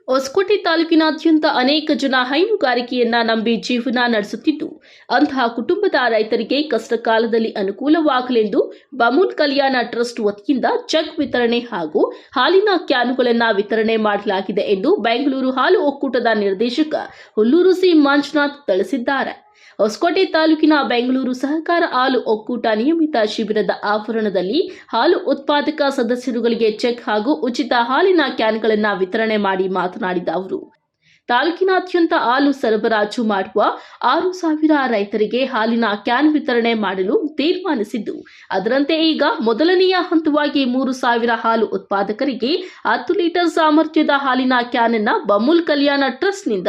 ಹೊಸಕೋಟೆ ತಾಲೂಕಿನಾದ್ಯಂತ ಅನೇಕ ಜನ ಹೈನುಗಾರಿಕೆಯನ್ನ ನಂಬಿ ಜೀವನ ನಡೆಸುತ್ತಿದ್ದು, ಅಂತಹ ಕುಟುಂಬದ ರೈತರಿಗೆ ಕಷ್ಟ ಕಾಲದಲ್ಲಿ ಅನುಕೂಲವಾಗಲೆಂದು ಬಮೂಲ್ ಕಲ್ಯಾಣ ಟ್ರಸ್ಟ್ ವತಿಯಿಂದ ಚೆಕ್ ವಿತರಣೆ ಹಾಗೂ ಹಾಲಿನ ಕ್ಯಾನುಗಳನ್ನು ವಿತರಣೆ ಮಾಡಲಾಗಿದೆ ಎಂದು ಬೆಂಗಳೂರು ಹಾಲು ಒಕ್ಕೂಟದ ನಿರ್ದೇಶಕ ಹುಲ್ಲೂರು ಸಿ ಮಂಜುನಾಥ್ ತಿಳಿಸಿದ್ದಾರೆ. ಹೊಸಕೋಟೆ ತಾಲೂಕಿನ ಬೆಂಗಳೂರು ಸಹಕಾರ ಹಾಲು ಒಕ್ಕೂಟ ನಿಯಮಿತ ಶಿಬಿರದ ಆವರಣದಲ್ಲಿ ಹಾಲು ಉತ್ಪಾದಕ ಸದಸ್ಯರುಗಳಿಗೆ ಚೆಕ್ ಹಾಗೂ ಉಚಿತ ಹಾಲಿನ ಕ್ಯಾನ್ಗಳನ್ನು ವಿತರಣೆ ಮಾಡಿ ಮಾತನಾಡಿದ ಅವರು, ತಾಲೂಕಿನಾದ್ಯಂತ ಹಾಲು ಸರಬರಾಜು ಮಾಡುವ 6,000 ರೈತರಿಗೆ ಹಾಲಿನ ಕ್ಯಾನ್ ವಿತರಣೆ ಮಾಡಲು ತೀರ್ಮಾನಿಸಿದ್ದು, ಅದರಂತೆ ಈಗ ಮೊದಲನೆಯ ಹಂತವಾಗಿ 3,000 ಹಾಲು ಉತ್ಪಾದಕರಿಗೆ 10 ಲೀಟರ್ ಸಾಮರ್ಥ್ಯದ ಹಾಲಿನ ಕ್ಯಾನ್ ಅನ್ನು ಬಮೂಲ್ ಕಲ್ಯಾಣ ಟ್ರಸ್ಟ್ನಿಂದ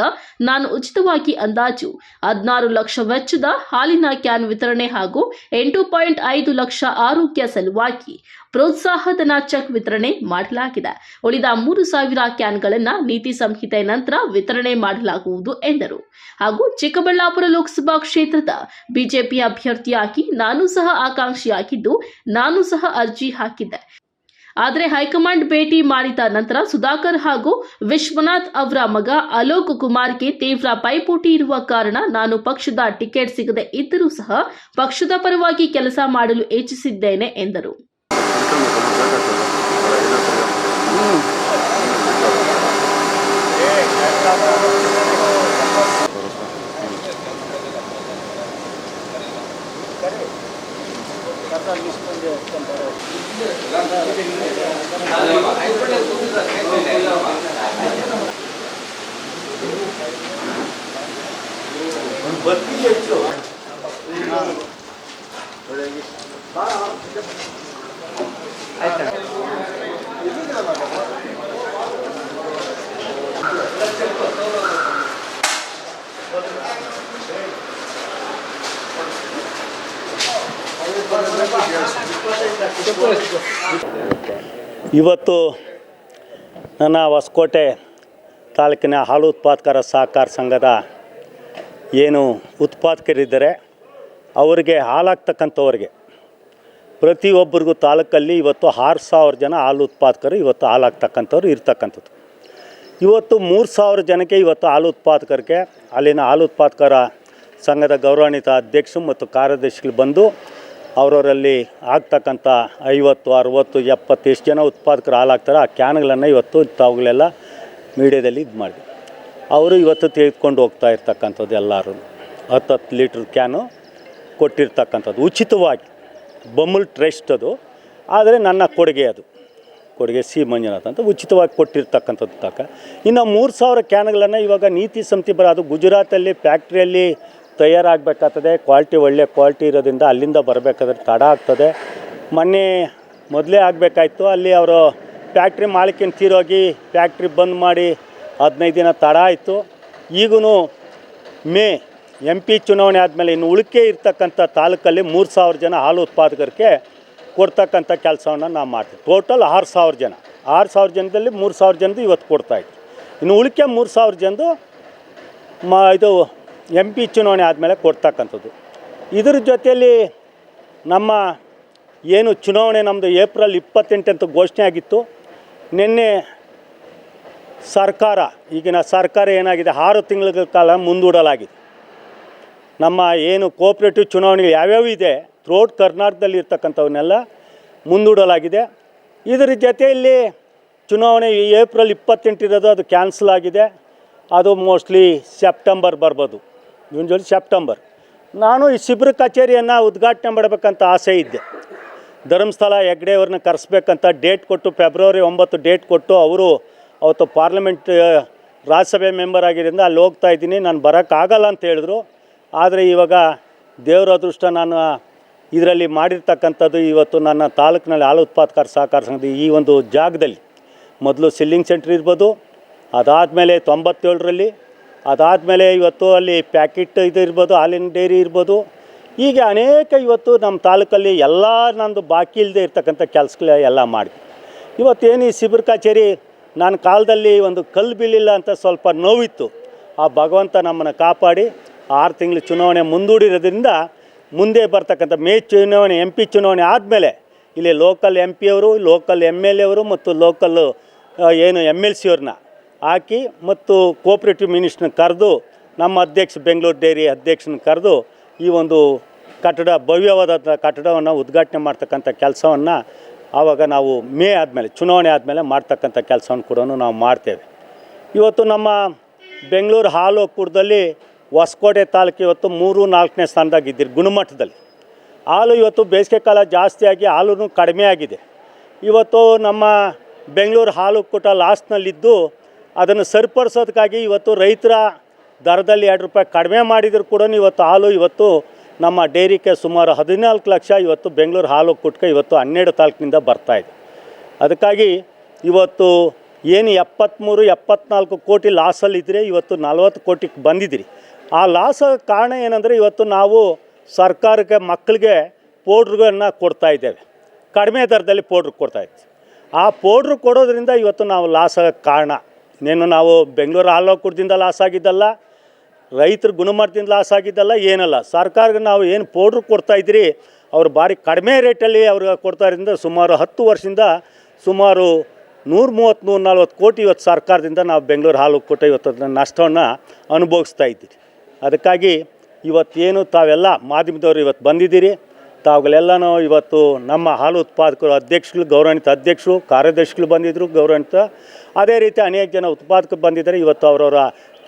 ನಾನು ಉಚಿತವಾಗಿ ಅಂದಾಜು 16 ಲಕ್ಷ ವೆಚ್ಚದ ಹಾಲಿನ ಕ್ಯಾನ್ ವಿತರಣೆ ಹಾಗೂ 8.5 ಲಕ್ಷ ಆರೋಗ್ಯ ಸಲುವಾಗಿ ಪ್ರೋತ್ಸಾಹಧನ ಚೆಕ್ ವಿತರಣೆ ಮಾಡಲಾಗಿದೆ. ಉಳಿದ 3,000 ಕ್ಯಾನ್ಗಳನ್ನು ನೀತಿ ಸಂಹಿತೆ ನಂತರ ವಿತರಣೆ ಮಾಡಲಾಗುವುದು ಎಂದರು. ಹಾಗೂ ಚಿಕ್ಕಬಳ್ಳಾಪುರ ಲೋಕಸಭಾ ಕ್ಷೇತ್ರದ ಬಿಜೆಪಿ ಅಭ್ಯರ್ಥಿಯಾಗಿ ನಾನು ಸಹ ಆಕಾಂಕ್ಷಿಯಾಗಿದ್ದು, ನಾನು ಸಹ ಅರ್ಜಿ ಹಾಕಿದ್ದೆ. ಆದರೆ ಹೈಕಮಾಂಡ್ ಭೇಟಿ ಮಾಡಿದ ನಂತರ ಸುಧಾಕರ್ ಹಾಗೂ ವಿಶ್ವನಾಥ್ ಅವರ ಮಗ ಅಲೋಕ್ ಕುಮಾರ್ಗೆ ತೀವ್ರ ಪೈಪೋಟಿ ಇರುವ ಕಾರಣ ನಾನು ಪಕ್ಷದ ಟಿಕೆಟ್ ಸಿಗದೆ ಇದ್ದರೂ ಸಹ ಪಕ್ಷದ ಪರವಾಗಿ ಕೆಲಸ ಮಾಡಲು ಇಚ್ಛಿಸಿದ್ದೇನೆ ಎಂದರು. ಇವತ್ತು ನನ್ನ ಹೊಸಕೋಟೆ ತಾಲೂಕಿನ ಹಾಲು ಉತ್ಪಾದಕರ ಸಹಕಾರ ಸಂಘದ ಏನು ಉತ್ಪಾದಕರಿದ್ದಾರೆ ಅವರಿಗೆ ಹಾಲಾಗ್ತಕ್ಕಂಥವ್ರಿಗೆ ಪ್ರತಿಯೊಬ್ಬರಿಗೂ ತಾಲೂಕಲ್ಲಿ ಇವತ್ತು 6,000 ಜನ ಹಾಲು ಉತ್ಪಾದಕರು ಇವತ್ತು ಹಾಲಾಗ್ತಕ್ಕಂಥವ್ರು ಇರ್ತಕ್ಕಂಥದ್ದು. ಇವತ್ತು 3,000 ಜನಕ್ಕೆ ಇವತ್ತು ಹಾಲು ಉತ್ಪಾದಕರಿಗೆ ಅಲ್ಲಿನ ಹಾಲು ಉತ್ಪಾದಕರ ಸಂಘದ ಗೌರವಾನ್ವಿತ ಅಧ್ಯಕ್ಷರು ಮತ್ತು ಕಾರ್ಯದರ್ಶಿಗಳು ಬಂದು ಅವರಲ್ಲಿ ಆಗ್ತಕ್ಕಂಥ 50, 60, 70 ಎಷ್ಟು ಜನ ಉತ್ಪಾದಕರು ಹಾಲಾಗ್ತಾರೆ ಆ ಕ್ಯಾನ್ಗಳನ್ನು ಇವತ್ತು ತಾವುಗಳೆಲ್ಲ ಮೀಡಿಯಾದಲ್ಲಿ ಇದು ಮಾಡಿ ಅವರು ಇವತ್ತು ತೆಗೆದುಕೊಂಡು ಹೋಗ್ತಾ ಇರ್ತಕ್ಕಂಥದ್ದು ಎಲ್ಲರೂ 10 ಲೀಟ್ರ್ ಕ್ಯಾನು ಕೊಟ್ಟಿರ್ತಕ್ಕಂಥದ್ದು ಉಚಿತವಾಗಿ ಬಮೂಲ್ ಟ್ರಸ್ಟ್ ಅದು. ಆದರೆ ನನ್ನ ಕೊಡುಗೆ ಸಿ ಮಂಜುನಾಥ್ ಅಂತ ಉಚಿತವಾಗಿ ಕೊಟ್ಟಿರ್ತಕ್ಕಂಥದ್ದು ಇನ್ನು 3,000 ಕ್ಯಾನ್ಗಳನ್ನು ಇವಾಗ ನೀತಿ ಸಂಹಿತೆ ಅದು ಗುಜರಾತಲ್ಲಿ ಫ್ಯಾಕ್ಟ್ರಿಯಲ್ಲಿ ತಯಾರಾಗಬೇಕಾಗ್ತದೆ. ಒಳ್ಳೆ ಕ್ವಾಲಿಟಿ ಇರೋದ್ರಿಂದ ಅಲ್ಲಿಂದ ಬರಬೇಕಾದ್ರೆ ತಡ ಆಗ್ತದೆ. ಮೊದಲೇ ಆಗಬೇಕಾಯ್ತು, ಅಲ್ಲಿ ಅವರು ಫ್ಯಾಕ್ಟ್ರಿ ಮಾಲೀಕನ ತೀರೋಗಿ ಫ್ಯಾಕ್ಟ್ರಿ ಬಂದ್ ಮಾಡಿ 15 ದಿನ ತಡ ಆಯಿತು. ಈಗೂ ಮೇ MP ಚುನಾವಣೆ ಆದಮೇಲೆ ಇನ್ನು ಉಳಿಕೆ ಇರ್ತಕ್ಕಂಥ ತಾಲೂಕಲ್ಲಿ 3,000 ಜನ ಹಾಲು ಉತ್ಪಾದಕರಿಗೆ ಕೊಡ್ತಕ್ಕಂಥ ಕೆಲಸವನ್ನು ನಾವು ಮಾಡ್ತೀವಿ. ಟೋಟಲ್ 6,000 ಜನ, 6,000 ಜನದಲ್ಲಿ 3,000 ಜನದ್ದು ಇವತ್ತು ಕೊಡ್ತಾಯಿದ್ವಿ. ಇನ್ನು ಉಳಿಕೆ 3,000 ಜನದ್ದು ಇದು MP ಚುನಾವಣೆ ಆದಮೇಲೆ ಕೊಡ್ತಕ್ಕಂಥದ್ದು. ಇದರ ಜೊತೆಯಲ್ಲಿ ನಮ್ಮ ಏನು ಚುನಾವಣೆ ನಮ್ಮದು ಏಪ್ರಿಲ್ 28 ಅಂತ ಘೋಷಣೆ ಆಗಿತ್ತು. ನಿನ್ನೆ ಈಗಿನ ಸರ್ಕಾರ ಏನಾಗಿದೆ 6 ತಿಂಗಳ ಕಾಲ ಮುಂದೂಡಲಾಗಿದೆ. ನಮ್ಮ ಏನು ಕೋಆಪ್ರೇಟಿವ್ ಚುನಾವಣೆಗಳು ಯಾವ್ಯಾವ ಇದೆ ಥ್ರೋಟ್ ಕರ್ನಾಟಕದಲ್ಲಿ ಇರ್ತಕ್ಕಂಥವನ್ನೆಲ್ಲ ಮುಂದೂಡಲಾಗಿದೆ. ಇದರ ಜೊತೆಯಲ್ಲಿ ಚುನಾವಣೆ ಏಪ್ರಿಲ್ 28 ಇರೋದು ಅದು ಕ್ಯಾನ್ಸಲ್ ಆಗಿದೆ. ಅದು ಮೋಸ್ಟ್ಲಿ ಸೆಪ್ಟೆಂಬರ್ ಬರ್ಬೋದು, ಸೆಪ್ಟೆಂಬರ್. ನಾನು ಈ ಶಿಬಿರ ಕಚೇರಿಯನ್ನು ಉದ್ಘಾಟನೆ ಮಾಡಬೇಕಂತ ಆಸೆ ಇದ್ದೆ. ಧರ್ಮಸ್ಥಳ ಹೆಗ್ಡೆ ಅವ್ರನ್ನ ಕರೆಸ್ಬೇಕಂತ ಡೇಟ್ ಕೊಟ್ಟು ಫೆಬ್ರವರಿ 9 ಡೇಟ್ ಕೊಟ್ಟು ಅವರು ಅವತ್ತು ಪಾರ್ಲಿಮೆಂಟ್ ರಾಜ್ಯಸಭೆ ಮೆಂಬರ್ ಆಗಿದ್ದರಿಂದ ಅಲ್ಲಿ ಹೋಗ್ತಾ ಇದ್ದೀನಿ, ನಾನು ಬರೋಕ್ಕಾಗಲ್ಲ ಅಂತ ಹೇಳಿದ್ರು. ಆದರೆ ಇವಾಗ ದೇವರ ಅದೃಷ್ಟ ನಾನು ಇದರಲ್ಲಿ ಮಾಡಿರ್ತಕ್ಕಂಥದ್ದು ಇವತ್ತು ನನ್ನ ತಾಲೂಕಿನಲ್ಲಿ ಹಾಲು ಉತ್ಪಾದಕರ ಸಹಕಾರ ಸಂಘದ ಈ ಒಂದು ಜಾಗದಲ್ಲಿ ಮೊದಲು ಸಿಲ್ಲಿಂಗ್ ಸೆಂಟ್ರ್ ಇರ್ಬೋದು, ಅದಾದಮೇಲೆ 97ರಲ್ಲಿ, ಅದಾದಮೇಲೆ ಇವತ್ತು ಅಲ್ಲಿ ಪ್ಯಾಕೆಟ್ ಇದು ಇರ್ಬೋದು, ಹಾಲಿನ ಡೈರಿ ಇರ್ಬೋದು. ಹೀಗೆ ಅನೇಕ ಇವತ್ತು ನಮ್ಮ ತಾಲೂಕಲ್ಲಿ ಎಲ್ಲ ನಂದು ಬಾಕಿ ಇಲ್ಲದೆ ಇರ್ತಕ್ಕಂಥ ಕೆಲಸಗಳು ಎಲ್ಲ ಮಾಡಿದೆ. ಇವತ್ತೇನು ಈ ಶಿಬಿರ ಕಚೇರಿ ನನ್ನ ಕಾಲದಲ್ಲಿ ಒಂದು ಕಲ್ಲು ಬೀಳಿಲ್ಲ ಅಂತ ಸ್ವಲ್ಪ ನೋವಿತ್ತು. ಆ ಭಗವಂತ ನಮ್ಮನ್ನು ಕಾಪಾಡಿ 6 ತಿಂಗಳು ಚುನಾವಣೆ ಮುಂದೂಡಿರೋದ್ರಿಂದ ಮುಂದೆ ಬರ್ತಕ್ಕಂಥ ಮೇ ಚುನಾವಣೆ MP ಚುನಾವಣೆ ಆದಮೇಲೆ ಇಲ್ಲಿ ಲೋಕಲ್ MP ಅವರು, ಲೋಕಲ್ MLA ಅವರು ಮತ್ತು ಲೋಕಲ್ಲು ಏನು MLC ಅವ್ರನ್ನ ಹಾಕಿ ಮತ್ತು ಕೋಆಪ್ರೇಟಿವ್ ಮಿನಿಸ್ಟ್ರನ್ನ ಕರೆದು ನಮ್ಮ ಅಧ್ಯಕ್ಷ ಬೆಂಗಳೂರು ಡೈರಿ ಅಧ್ಯಕ್ಷನ ಕರೆದು ಈ ಒಂದು ಕಟ್ಟಡ ಭವ್ಯವಾದ ಕಟ್ಟಡವನ್ನು ಉದ್ಘಾಟನೆ ಮಾಡ್ತಕ್ಕಂಥ ಕೆಲಸವನ್ನು ಆವಾಗ ನಾವು ಮೇ ಆದಮೇಲೆ ಚುನಾವಣೆ ಆದಮೇಲೆ ಮಾಡ್ತಕ್ಕಂಥ ಕೆಲಸವನ್ನು ಕೂಡ ನಾವು ಮಾಡ್ತೇವೆ. ಇವತ್ತು ನಮ್ಮ ಬೆಂಗಳೂರು ಹಾಲು ಒಕ್ಕೂಟದಲ್ಲಿ ಹೊಸಕೋಟೆ ತಾಲೂಕು ಇವತ್ತು 3-4ನೇ ಸ್ಥಾನದಾಗಿದ್ದೀರಿ ಗುಣಮಟ್ಟದಲ್ಲಿ. ಹಾಲು ಇವತ್ತು ಬೇಸಿಗೆ ಕಾಲ ಜಾಸ್ತಿಯಾಗಿ ಹಾಲು ಕಡಿಮೆ ಆಗಿದೆ. ಇವತ್ತು ನಮ್ಮ ಬೆಂಗಳೂರು ಹಾಲು ಒಕ್ಕೂಟ ಲಾಸ್ನಲ್ಲಿದ್ದು ಅದನ್ನು ಸರಿಪಡಿಸೋದಕ್ಕಾಗಿ ಇವತ್ತು ರೈತರ ದರದಲ್ಲಿ 2 ರೂಪಾಯಿ ಕಡಿಮೆ ಮಾಡಿದರೂ ಕೂಡ ಇವತ್ತು ಹಾಲು ಇವತ್ತು ನಮ್ಮ ಡೈರಿಗೆ ಸುಮಾರು 14 ಲಕ್ಷ ಇವತ್ತು ಬೆಂಗಳೂರು ಹಾಲು ಒಕ್ಕೂಟಕ್ಕೆ ಇವತ್ತು 12 ತಾಲೂಕಿನಿಂದ ಬರ್ತಾಯಿದೆ. ಅದಕ್ಕಾಗಿ ಇವತ್ತು ಏನು 73-74 ಕೋಟಿ ಲಾಸಲ್ಲಿದ್ದರೆ ಇವತ್ತು 40 ಕೋಟಿಗೆ ಬಂದಿದ್ದೀರಿ. ಆ ಲಾಸ್ ಕಾರಣ ಏನಂದರೆ ಇವತ್ತು ನಾವು ಸರ್ಕಾರಕ್ಕೆ ಮಕ್ಕಳಿಗೆ ಪೌಡ್ರುಗಳನ್ನು ಕೊಡ್ತಾಯಿದ್ದೇವೆ, ಕಡಿಮೆ ದರದಲ್ಲಿ ಪೌಡ್ರ್ ಕೊಡ್ತಾಯಿದ್ದೀವಿ. ಆ ಪೌಡ್ರು ಕೊಡೋದ್ರಿಂದ ಇವತ್ತು ನಾವು ಲಾಸ್ ಆಗೋಕ್ಕೆ ಕಾರಣ ಇನ್ನೇನು ನಾವು ಬೆಂಗಳೂರು ಹಾಲು ಒಕ್ಕೂಟದಿಂದ ಲಾಸ್ ಆಗಿದ್ದಲ್ಲ, ರೈತರ ಗುಣಮಟ್ಟದಿಂದ ಲಾಸ್ ಆಗಿದ್ದಲ್ಲ, ಏನಲ್ಲ. ಸರ್ಕಾರಕ್ಕೆ ನಾವು ಏನು ಪೌಡ್ರು ಕೊಡ್ತಾಯಿದ್ರಿ ಅವ್ರು ಭಾರಿ ಕಡಿಮೆ ರೇಟಲ್ಲಿ ಅವ್ರಿಗೆ ಕೊಡ್ತಾರಿಂದ ಸುಮಾರು 10 ವರ್ಷದಿಂದ ಸುಮಾರು 130-140 ಕೋಟಿ ಇವತ್ತು ಸರ್ಕಾರದಿಂದ ನಾವು ಬೆಂಗಳೂರು ಹಾಲು ಒಕ್ಕೂಟ ಇವತ್ತು ನಷ್ಟವನ್ನು ಅನುಭವಿಸ್ತಾ ಇದ್ದೀರಿ. ಅದಕ್ಕಾಗಿ ಇವತ್ತೇನು ತಾವೆಲ್ಲ ಮಾಧ್ಯಮದವರು ಇವತ್ತು ಬಂದಿದ್ದೀರಿ, ತಾವುಗಳೆಲ್ಲನೂ ಇವತ್ತು ನಮ್ಮ ಹಾಲು ಉತ್ಪಾದಕರು ಅಧ್ಯಕ್ಷಗಳು, ಗೌರವಾನ್ವಿತ ಅಧ್ಯಕ್ಷರು, ಕಾರ್ಯದರ್ಶಿಗಳು ಬಂದಿದ್ದರು ಗೌರವಾನ್ವಿತ. ಅದೇ ರೀತಿ ಅನೇಕ ಜನ ಉತ್ಪಾದಕರು ಬಂದಿದ್ದಾರೆ. ಇವತ್ತು ಅವರವರ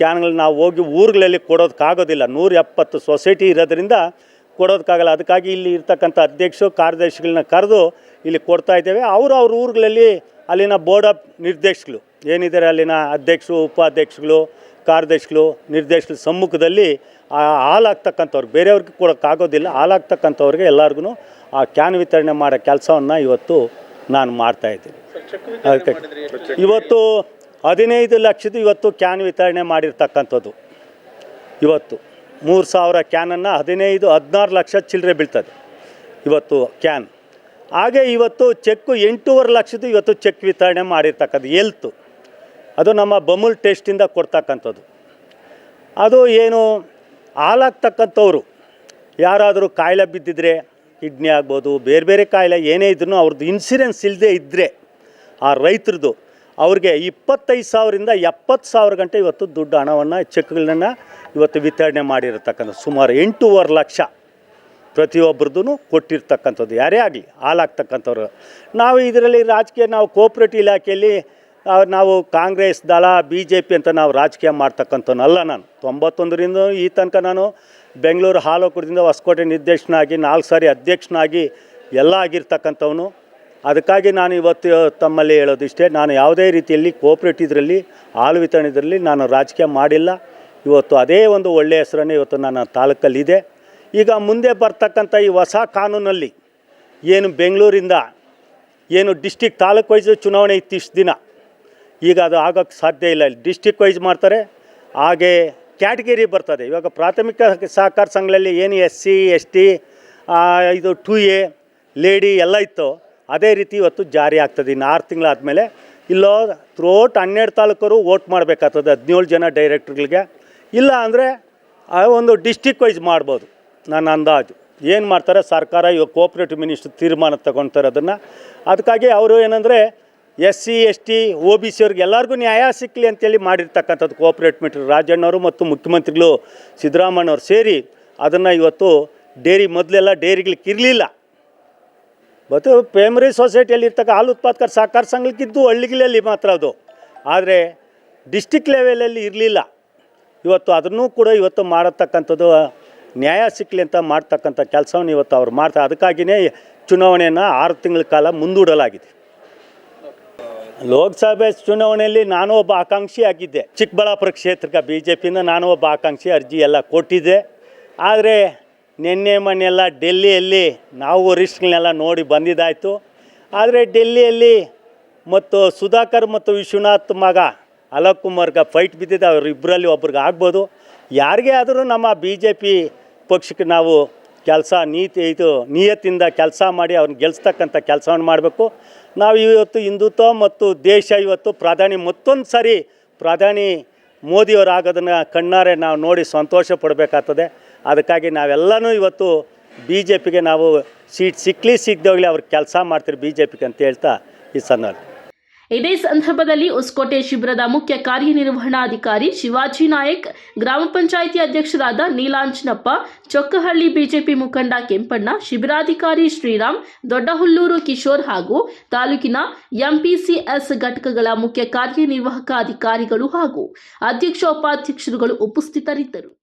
ಕ್ಯಾನ್ಗಳು ನಾವು ಹೋಗಿ ಊರುಗಳಲ್ಲಿ ಕೊಡೋದಕ್ಕಾಗೋದಿಲ್ಲ, 170 ಸೊಸೈಟಿ ಇರೋದ್ರಿಂದ ಕೊಡೋದಕ್ಕಾಗಲ್ಲ. ಅದಕ್ಕಾಗಿ ಇಲ್ಲಿ ಇರ್ತಕ್ಕಂಥ ಅಧ್ಯಕ್ಷರು ಕಾರ್ಯದರ್ಶಿಗಳನ್ನ ಕರೆದು ಇಲ್ಲಿ ಕೊಡ್ತಾಯಿದ್ದೇವೆ. ಅವ್ರ ಊರುಗಳಲ್ಲಿ ಅಲ್ಲಿನ ಬೋರ್ಡ್ ಆಫ್ ನಿರ್ದೇಶಕರು ಏನಿದ್ದಾರೆ, ಅಲ್ಲಿನ ಅಧ್ಯಕ್ಷರು, ಉಪಾಧ್ಯಕ್ಷಗಳು, ಕಾರ್ಯದರ್ಶಿಗಳು, ನಿರ್ದೇಶಕರ ಸಮ್ಮುಖದಲ್ಲಿ ಹಾಲಾಗ್ತಕ್ಕಂಥವ್ರು, ಬೇರೆಯವ್ರಿಗೆ ಕೊಡೋಕ್ಕಾಗೋದಿಲ್ಲ, ಹಾಲಾಗ್ತಕ್ಕಂಥವ್ರಿಗೆ ಎಲ್ಲರಿಗೂ ಆ ಕ್ಯಾನ್ ವಿತರಣೆ ಮಾಡೋ ಕೆಲಸವನ್ನು ಇವತ್ತು ನಾನು ಮಾಡ್ತಾಯಿದ್ದೀನಿ. ಅದಕ್ಕೆ ಇವತ್ತು 15 ಲಕ್ಷದ ಇವತ್ತು ಕ್ಯಾನ್ ವಿತರಣೆ ಮಾಡಿರ್ತಕ್ಕಂಥದ್ದು. ಇವತ್ತು 3000 ಕ್ಯಾನನ್ನು 16 ಲಕ್ಷ ಚಿಲ್ಲರೆ ಬೀಳ್ತದೆ ಇವತ್ತು ಕ್ಯಾನ್. ಹಾಗೆ ಇವತ್ತು ಚೆಕ್ಕು 8.5 ಲಕ್ಷದ ಇವತ್ತು ಚೆಕ್ ವಿತರಣೆ ಮಾಡಿರ್ತಕ್ಕಂಥದ್ದು ಎಲ್ತು. ಅದು ನಮ್ಮ ಬಮೂಲ್ ಟೆಸ್ಟಿಂದ ಕೊಡ್ತಕ್ಕಂಥದ್ದು. ಅದು ಏನು ಹಾಲಾಗ್ತಕ್ಕಂಥವ್ರು ಯಾರಾದರೂ ಕಾಯಿಲೆ ಬಿದ್ದಿದ್ರೆ, ಕಿಡ್ನಿ ಆಗ್ಬೋದು, ಬೇರೆ ಬೇರೆ ಕಾಯಿಲೆ ಏನೇ ಇದ್ರೂ ಅವ್ರದ್ದು ಇನ್ಸೂರೆನ್ಸ್ ಇಲ್ಲದೆ ಇದ್ದರೆ ಆ ರೈತರದ್ದು ಅವ್ರಿಗೆ 25,000ರಿಂದ 70,000 ಗಂಟೆ ಇವತ್ತು ದುಡ್ಡು ಹಣವನ್ನು ಚೆಕ್ಗಳನ್ನ ಇವತ್ತು ವಿತರಣೆ ಮಾಡಿರತಕ್ಕಂಥ ಸುಮಾರು 8.5 ಲಕ್ಷ ಪ್ರತಿಯೊಬ್ಬರದ್ದು ಕೊಟ್ಟಿರ್ತಕ್ಕಂಥದ್ದು, ಯಾರೇ ಆಗಲಿ ಹಾಲಾಗ್ತಕ್ಕಂಥವ್ರು. ನಾವು ಇದರಲ್ಲಿ ರಾಜಕೀಯ, ನಾವು ಕೋಆಪ್ರೇಟಿವ್ ಇಲಾಖೆಯಲ್ಲಿ ನಾವು ಕಾಂಗ್ರೆಸ್ ದಳ BJP ಅಂತ ನಾವು ರಾಜಕೀಯ ಮಾಡ್ತಕ್ಕಂಥವನ್ನಲ್ಲ. ನಾನು 91ರಿಂದ ಈ ತನಕ ನಾನು ಬೆಂಗಳೂರು ಹಾಲು ಒಕ್ಕೂಟದಿಂದ ಹೊಸಕೋಟೆ ನಿರ್ದೇಶಕನಾಗಿ 4 ಸಾರಿ ಅಧ್ಯಕ್ಷನಾಗಿ ಎಲ್ಲ ಆಗಿರ್ತಕ್ಕಂಥವನು. ಅದಕ್ಕಾಗಿ ನಾನು ಇವತ್ತು ತಮ್ಮಲ್ಲಿ ಹೇಳೋದಿಷ್ಟೇ, ನಾನು ಯಾವುದೇ ರೀತಿಯಲ್ಲಿ ಕೋಆಪ್ರೇಟಿವ್ರಲ್ಲಿ ಹಾಲು ವಿತರಣೆಯಲ್ಲಿ ನಾನು ರಾಜಕೀಯ ಮಾಡಿಲ್ಲ. ಇವತ್ತು ಅದೇ ಒಂದು ಒಳ್ಳೆಯ ಹೆಸರನ್ನೇ ಇವತ್ತು ನನ್ನ ತಾಲೂಕಲ್ಲಿದೆ. ಈಗ ಮುಂದೆ ಬರ್ತಕ್ಕಂಥ ಈ ಹೊಸ ಕಾನೂನಲ್ಲಿ ಏನು ಬೆಂಗಳೂರಿಂದ ಏನು ಡಿಸ್ಟಿಕ್ ತಾಲೂಕು ವೈಸ್ ಚುನಾವಣೆ ಇತ್ತು ಇಷ್ಟು ದಿನ, ಈಗ ಅದು ಆಗೋಕ್ಕೆ ಸಾಧ್ಯ ಇಲ್ಲ. ಡಿಸ್ಟಿಕ್ ವೈಸ್ ಮಾಡ್ತಾರೆ, ಹಾಗೆ ಕ್ಯಾಟಗರಿ ಬರ್ತದೆ. ಇವಾಗ ಪ್ರಾಥಮಿಕ ಸಹಕಾರ ಸಂಘಗಳಲ್ಲಿ ಏನು SC ST ಇದು 2A ಲೇಡಿ ಎಲ್ಲ ಇತ್ತು, ಅದೇ ರೀತಿ ಇವತ್ತು ಜಾರಿ ಆಗ್ತದೆ. ಇನ್ನು 6 ತಿಂಗಳಾದಮೇಲೆ ಇಲ್ಲೋ ಥ್ರೋಟ್ 12 ತಾಲೂಕರು ವೋಟ್ ಮಾಡಬೇಕಾಗ್ತದೆ, 17 ಜನ ಡೈರೆಕ್ಟ್ರುಗಳಿಗೆ. ಇಲ್ಲ ಅಂದರೆ ಒಂದು ಡಿಸ್ಟಿಕ್ ವೈಸ್ ಮಾಡ್ಬೋದು. ನನ್ನ ಅಂದಾಜು ಏನು ಮಾಡ್ತಾರೆ ಸರ್ಕಾರ, ಇವಾಗ ಕೋಆಪ್ರೇಟಿವ್ ಮಿನಿಸ್ಟ್ರ್ ತೀರ್ಮಾನ ತಗೊಳ್ತಾರೆ ಅದನ್ನು. ಅದಕ್ಕಾಗಿ ಅವರು ಏನಂದರೆ SC ST OBC ಅವ್ರಿಗೆ ಎಲ್ಲರಿಗೂ ನ್ಯಾಯ ಸಿಕ್ಕಲಿ ಅಂತೇಳಿ ಮಾಡಿರ್ತಕ್ಕಂಥದ್ದು ಕೋಆಪ್ರೇಟಿವ್ ಮಿನಿಸ್ಟ್ರ್ ರಾಜಣ್ಣವರು ಮತ್ತು ಮುಖ್ಯಮಂತ್ರಿಗಳು ಸಿದ್ದರಾಮಯ್ಯವ್ರು ಸೇರಿ ಅದನ್ನು ಇವತ್ತು ಡೈರಿ ಮೊದಲೆಲ್ಲ ಡೈರಿಗಳಿಗೆ ಇರಲಿಲ್ಲ, ಮತ್ತು ಪ್ರೈಮರಿ ಸೊಸೈಟಿಯಲ್ಲಿ ಇರ್ತಕ್ಕ ಹಾಲು ಉತ್ಪಾದಕರ ಸಹಕಾರ ಸಂಘಕ್ಕಿದ್ದು ಹಳ್ಳಿಗಳಲ್ಲಿ ಮಾತ್ರ ಅದು, ಆದರೆ ಡಿಸ್ಟಿಕ್ ಲೆವೆಲಲ್ಲಿ ಇರಲಿಲ್ಲ. ಇವತ್ತು ಅದನ್ನು ಕೂಡ ಇವತ್ತು ಮಾಡತಕ್ಕಂಥದ್ದು ನ್ಯಾಯ ಸಿಕ್ಕಲಿ ಅಂತ ಮಾಡ್ತಕ್ಕಂಥ ಕೆಲಸವನ್ನು ಇವತ್ತು ಅವ್ರು ಮಾಡ್ತಾರೆ. ಅದಕ್ಕಾಗಿಯೇ ಚುನಾವಣೆಯನ್ನು 6 ತಿಂಗಳ ಕಾಲ ಮುಂದೂಡಲಾಗಿದೆ. ಲೋಕಸಭೆ ಚುನಾವಣೆಯಲ್ಲಿ ನಾನು ಒಬ್ಬ ಆಕಾಂಕ್ಷಿ ಆಗಿದ್ದೆ. ಚಿಕ್ಕಬಳ್ಳಾಪುರ ಕ್ಷೇತ್ರಕ್ಕೆ BJPಯಿಂದ ನಾನು ಒಬ್ಬ ಆಕಾಂಕ್ಷಿ, ಅರ್ಜಿ ಎಲ್ಲ ಕೊಟ್ಟಿದ್ದೆ. ಆದರೆ ಮೊನ್ನೆಲ್ಲ ಡೆಲ್ಲಿಯಲ್ಲಿ ನಾವು ವರಿಷ್ಠಗಳನ್ನೆಲ್ಲ ನೋಡಿ ಬಂದಿದ್ದಾಯಿತು. ಆದರೆ ಡೆಲ್ಲಿಯಲ್ಲಿ ಮತ್ತು ಸುಧಾಕರ್ ಮತ್ತು ವಿಶ್ವನಾಥ್ ಮಗ ಅಲೋಕ್ ಕುಮಾರ್ಗೆ ಫೈಟ್ ಬಿದ್ದಿದೆ. ಅವರಿಬ್ಬರಲ್ಲಿ ಒಬ್ರಿಗೆ ಆಗ್ಬೋದು. ಯಾರಿಗೇ ಆದರೂ ನಮ್ಮ BJP ಪಕ್ಷಕ್ಕೆ ನಾವು ಕೆಲಸ ನಿಯತ್ತಿಂದ ಕೆಲಸ ಮಾಡಿ ಅವ್ರನ್ನ ಗೆಲ್ಲಿಸ್ತಕ್ಕಂಥ ಕೆಲಸವನ್ನು ಮಾಡಬೇಕು. ನಾವು ಇವತ್ತು ಹಿಂದುತ್ವ ಮತ್ತು ದೇಶ ಇವತ್ತು ಮತ್ತೊಂದು ಸಾರಿ ಪ್ರಧಾನಿ ಮೋದಿಯವರು ಆಗೋದನ್ನು ಕಣ್ಣಾರೆ ನಾವು ನೋಡಿ ಸಂತೋಷ ಪಡಬೇಕಾಗ್ತದೆ. ಅದಕ್ಕಾಗಿ ನಾವೆಲ್ಲನೂ ಇವತ್ತು BJPಗೆ ನಾವು ಸೀಟ್ ಸಿಕ್ಕಲಿ ಸಿಗದೋಗಲಿ ಅವ್ರಿಗೆ ಕೆಲಸ ಮಾಡ್ತೀರಿ BJPಗೆ ಅಂತ ಹೇಳ್ತಾ ಈ ಸಂದರ್ಭ ಇದೇ ಸಂದರ್ಭದಲ್ಲಿ ಹೊಸಕೋಟೆ ಶಿಬಿರದ ಮುಖ್ಯ ಕಾರ್ಯನಿರ್ವಹಣಾಧಿಕಾರಿ ಶಿವಾಜಿ ನಾಯಕ್, ಗ್ರಾಮ ಪಂಚಾಯಿತಿ ಅಧ್ಯಕ್ಷರಾದ ನೀಲಾಂಜನಪ್ಪ, ಚೊಕ್ಕಹಳ್ಳಿ ಬಿಜೆಪಿ ಮುಖಂಡ ಕೆಂಪಣ್ಣ, ಶಿಬಿರಾಧಿಕಾರಿ ಶ್ರೀರಾಮ್, ದೊಡ್ಡಹುಲ್ಲೂರು ಕಿಶೋರ್ ಹಾಗೂ ತಾಲೂಕಿನ ಎಂಪಿಸಿಎಸ್ ಘಟಕಗಳ ಮುಖ್ಯ ಕಾರ್ಯನಿರ್ವಾಹಕ ಅಧಿಕಾರಿಗಳು ಹಾಗೂ ಅಧ್ಯಕ್ಷ ಉಪಾಧ್ಯಕ್ಷರುಗಳು ಉಪಸ್ಥಿತರಿದ್ದರು.